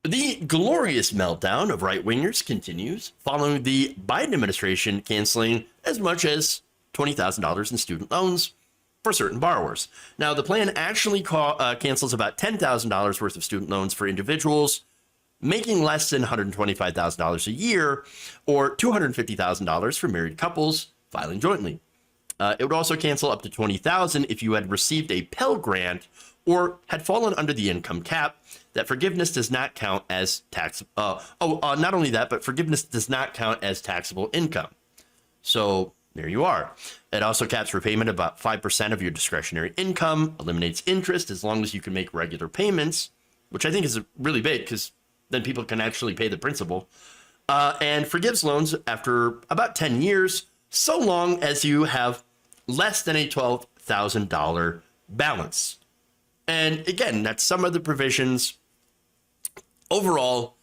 The glorious meltdown of right-wingers continues following the Biden administration canceling as much as $20,000 in student loans for certain borrowers. Now, the plan actually cancels about $10,000 worth of student loans for individuals making less than $125,000 a year, or $250,000 for married couples filing jointly. It would also cancel up to $20,000 if you had received a Pell Grant or had fallen under the income cap. That forgiveness does not count as not only that, but forgiveness does not count as taxable income. So there you are. It also caps repayment about 5% of your discretionary income, eliminates interest as long as you can make regular payments, which I think is really big because then people can actually pay the principal, and forgives loans after about 10 years, so long as you have less than a $12,000 balance. And again, that's some of the provisions. Overall,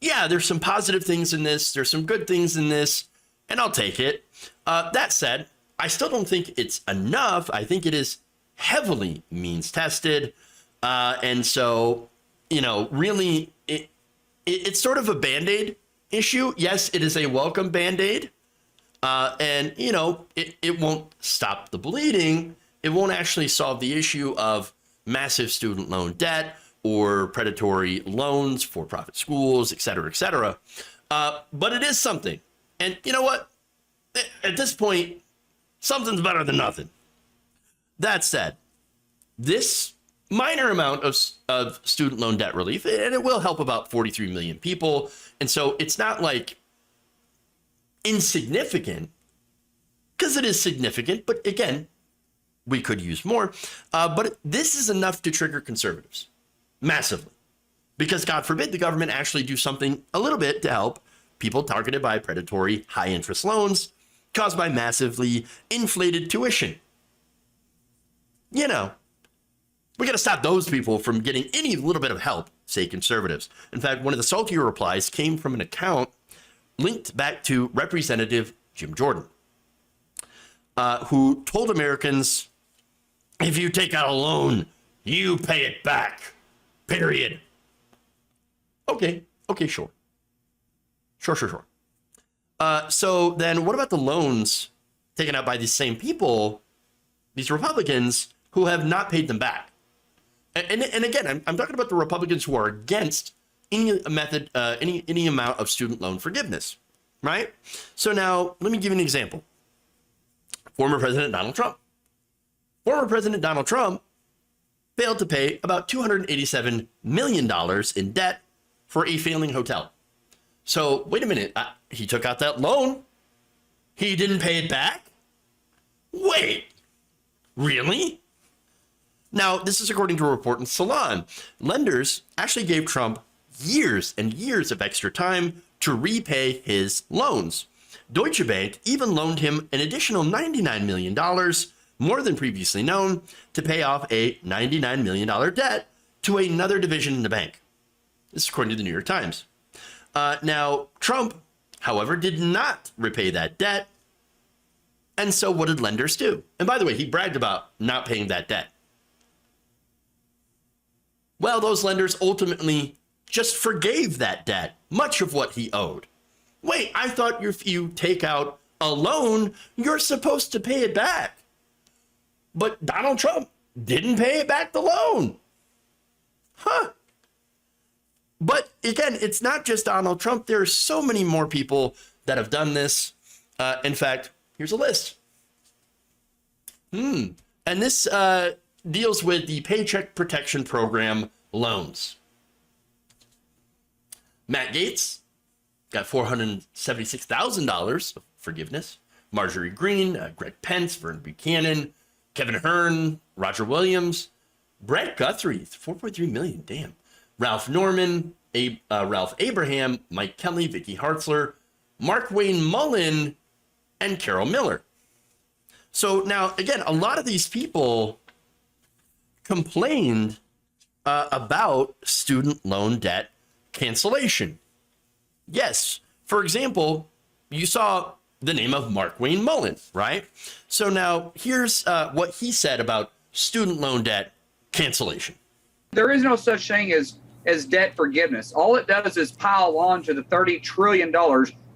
yeah, there's some positive things in this. There's some good things in this, and I'll take it. That said, I still don't think it's enough. I think it is heavily means tested. And so, really, it's sort of a Band-Aid issue. Yes, it is a welcome Band-Aid. And, it won't stop the bleeding. It won't actually solve the issue of massive student loan debt or predatory loans, for-profit schools, et cetera, et cetera. But it is something. And you know what? At this point, something's better than nothing. That said, this minor amount of student loan debt relief, and it will help about 43 million people. And so it's not like insignificant, because it is significant, but again, we could use more. But this is enough to trigger conservatives massively, because God forbid the government actually do something a little bit to help people targeted by predatory high interest loans caused by massively inflated tuition. We got to stop those people from getting any little bit of help, say conservatives. In fact, one of the saltier replies came from an account linked back to Representative Jim Jordan, who told Americans, if you take out a loan, you pay it back, period. Okay, sure. Sure. So then what about the loans taken out by these same people, these Republicans, who have not paid them back? And again, I'm talking about the Republicans who are against any method, any amount of student loan forgiveness, right? So now let me give you an example. Former President Donald Trump. Former President Donald Trump failed to pay about $287 million in debt for a failing hotel. So wait a minute, he took out that loan. He didn't pay it back? Wait, really? Now, this is according to a report in Salon. Lenders actually gave Trump years and years of extra time to repay his loans. Deutsche Bank even loaned him an additional $99 million, more than previously known, to pay off a $99 million debt to another division in the bank. This is according to the New York Times. Now, Trump, however, did not repay that debt. And so what did lenders do? And by the way, he bragged about not paying that debt. Well, those lenders ultimately just forgave that debt, much of what he owed. Wait, I thought if you take out a loan, you're supposed to pay it back. But Donald Trump didn't pay it back the loan. But again, it's not just Donald Trump. There are so many more people that have done this. In fact, here's a list. And this deals with the Paycheck Protection Program loans. Matt Gaetz got $476,000 of forgiveness. Marjorie Greene, Greg Pence, Vern Buchanan, Kevin Hearn, Roger Williams, Brett Guthrie, $4.3 million, damn. Ralph Norman, Ralph Abraham, Mike Kelly, Vicky Hartzler, Mark Wayne Mullen, and Carol Miller. So now, again, a lot of these people complained about student loan debt cancellation. Yes, for example, you saw the name of Mark Wayne Mullen, right? So now here's what he said about student loan debt cancellation. There is no such thing as as debt forgiveness. All it does is pile on to the $30 trillion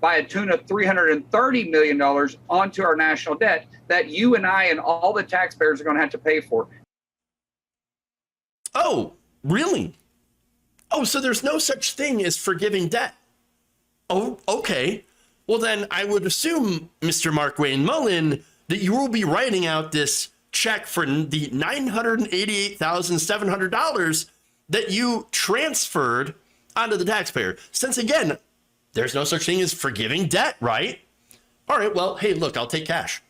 by a tune of $330 million onto our national debt that you and I and all the taxpayers are going to have to pay for. Oh, really? Oh, so there's no such thing as forgiving debt. Oh, okay. Well, then I would assume, Mr. Mark Wayne Mullen, that you will be writing out this check for the $988,700 that you transferred onto the taxpayer. Since, again, there's no such thing as forgiving debt, right? All right, well, hey, look, I'll take cash.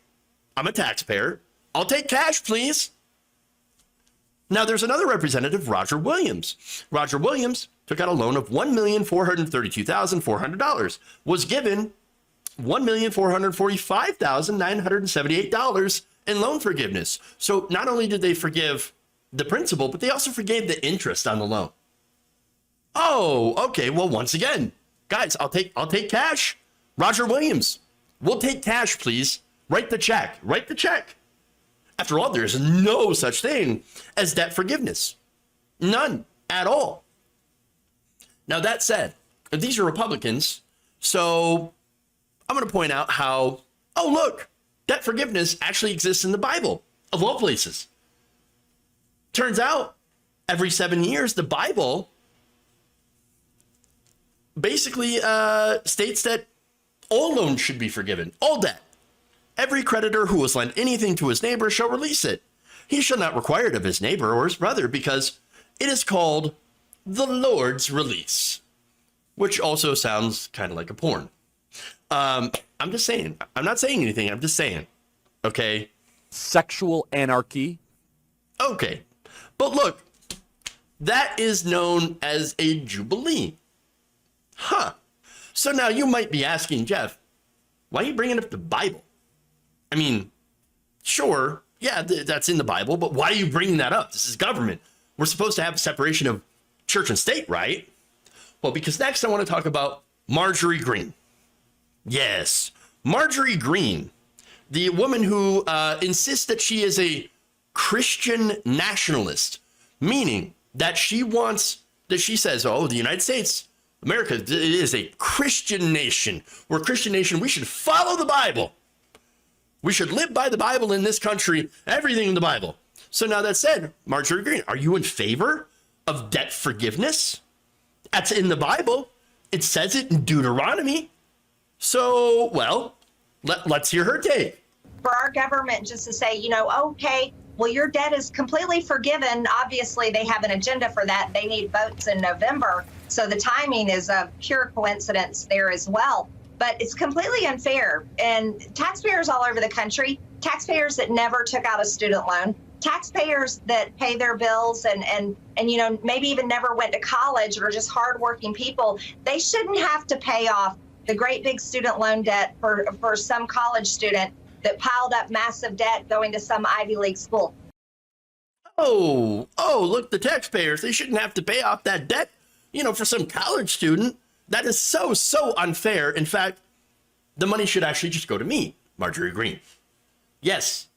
I'm a taxpayer. I'll take cash, please. Now, there's another representative, Roger Williams. Roger Williams took out a loan of $1,432,400, was given $1,445,978 in loan forgiveness. So not only did they forgive the principal, but they also forgave the interest on the loan. Oh, okay. Well, once again, guys, I'll take cash. Roger Williams, we'll take cash, please. Write the check. Write the check. After all, there's no such thing as debt forgiveness. None at all. Now, that said, these are Republicans, so I'm going to point out how, oh, look, debt forgiveness actually exists in the Bible, of all places. Turns out, every 7 years, the Bible basically states that all loans should be forgiven, all debt. Every creditor who has lent anything to his neighbor shall release it. He shall not require it of his neighbor or his brother, because it is called the Lord's release, which also sounds kind of like a porn. I'm just saying. I'm not saying anything. I'm just saying. Okay. Sexual anarchy. Okay. But look, that is known as a jubilee. Huh. So now you might be asking, Jeff, why are you bringing up the Bible? I mean, sure, yeah, that's in the Bible, but why are you bringing that up? This is government. We're supposed to have a separation of church and state, right? Well, because next I want to talk about Marjorie Greene. Yes, Marjorie Greene, the woman who insists that she is a Christian nationalist, meaning that she says, oh, the United States, America is a Christian nation. We're a Christian nation. We should follow the Bible. We should live by the Bible in this country, everything in the Bible. So now that said, Marjorie Greene, are you in favor of debt forgiveness? That's in the Bible. It says it in Deuteronomy. So, well, let's hear her take. For our government just to say, okay, well, your debt is completely forgiven. Obviously, they have an agenda for that. They need votes in November. So the timing is a pure coincidence there as well. But it's completely unfair. And taxpayers all over the country, taxpayers that never took out a student loan, taxpayers that pay their bills and maybe even never went to college or just hardworking people, they shouldn't have to pay off the great big student loan debt for some college student that piled up massive debt going to some Ivy League school. Oh, look, the taxpayers, they shouldn't have to pay off that debt, for some college student. That is so unfair. In fact, the money should actually just go to me, Marjorie Greene. Yes,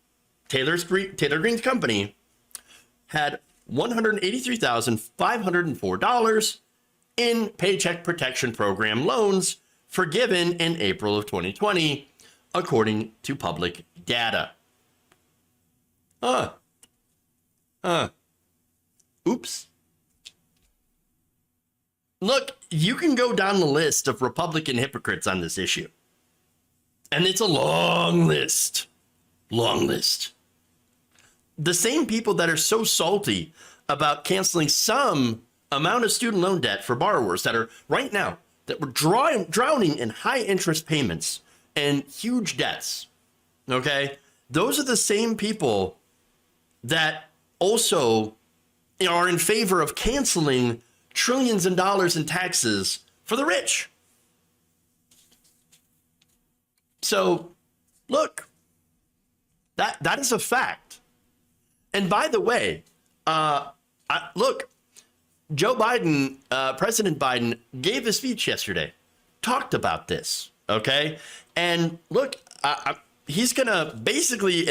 Taylor Greene's company had $183,504 in Paycheck Protection Program loans forgiven in April of 2020, according to public data. Oops. Look, you can go down the list of Republican hypocrites on this issue. And it's a long list. Long list. The same people that are so salty about canceling some amount of student loan debt for borrowers that are right now, that were drowning in high interest payments and huge debts. Okay? Those are the same people that also are in favor of canceling trillions of dollars in taxes for the rich. So, look, that is a fact. And by the way, look, Joe Biden, President Biden gave a speech yesterday, talked about this, okay? And look, he's going to basically,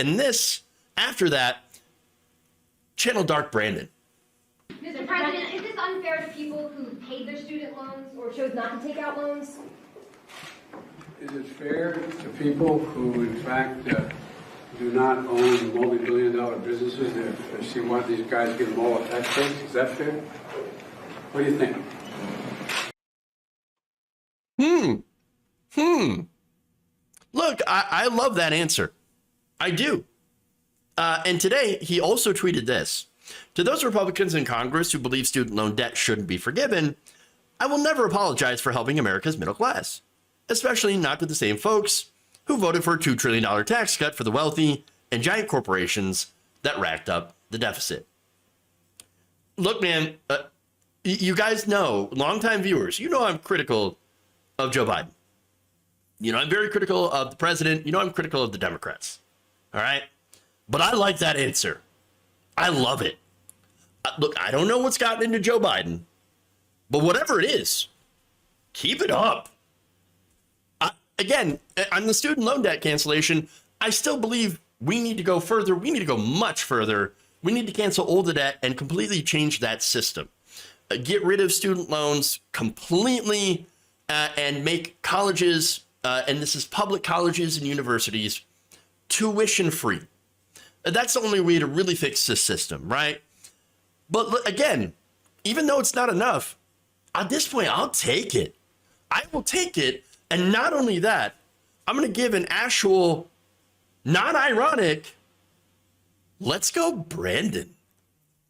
after that, channel Dark Brandon. Mr. President, is this unfair to people paid their student loans or chose not to take out loans? Is it fair to people who, in fact, do not own multi-billion-dollar businesses that she want these guys to give them all a tax break? Is that fair? What do you think? Look, I love that answer. I do. And today, he also tweeted this. To those Republicans in Congress who believe student loan debt shouldn't be forgiven, I will never apologize for helping America's middle class, especially not to the same folks who voted for a $2 trillion tax cut for the wealthy and giant corporations that racked up the deficit. Look, man, you guys know, longtime viewers, you know I'm critical of Joe Biden. You know, I'm very critical of the president. You know, I'm critical of the Democrats. All right. But I like that answer. I love it. Look, I don't know what's gotten into Joe Biden, but whatever it is, keep it up. Again, on the student loan debt cancellation, I still believe we need to go further. We need to go much further. We need to cancel all the debt and completely change that system. Get rid of student loans completely and make colleges, and this is public colleges and universities, tuition free. That's the only way to really fix this system, right? But again, even though it's not enough, at this point, I'll take it. I will take it. And not only that, I'm going to give an actual, not ironic, let's go Brandon.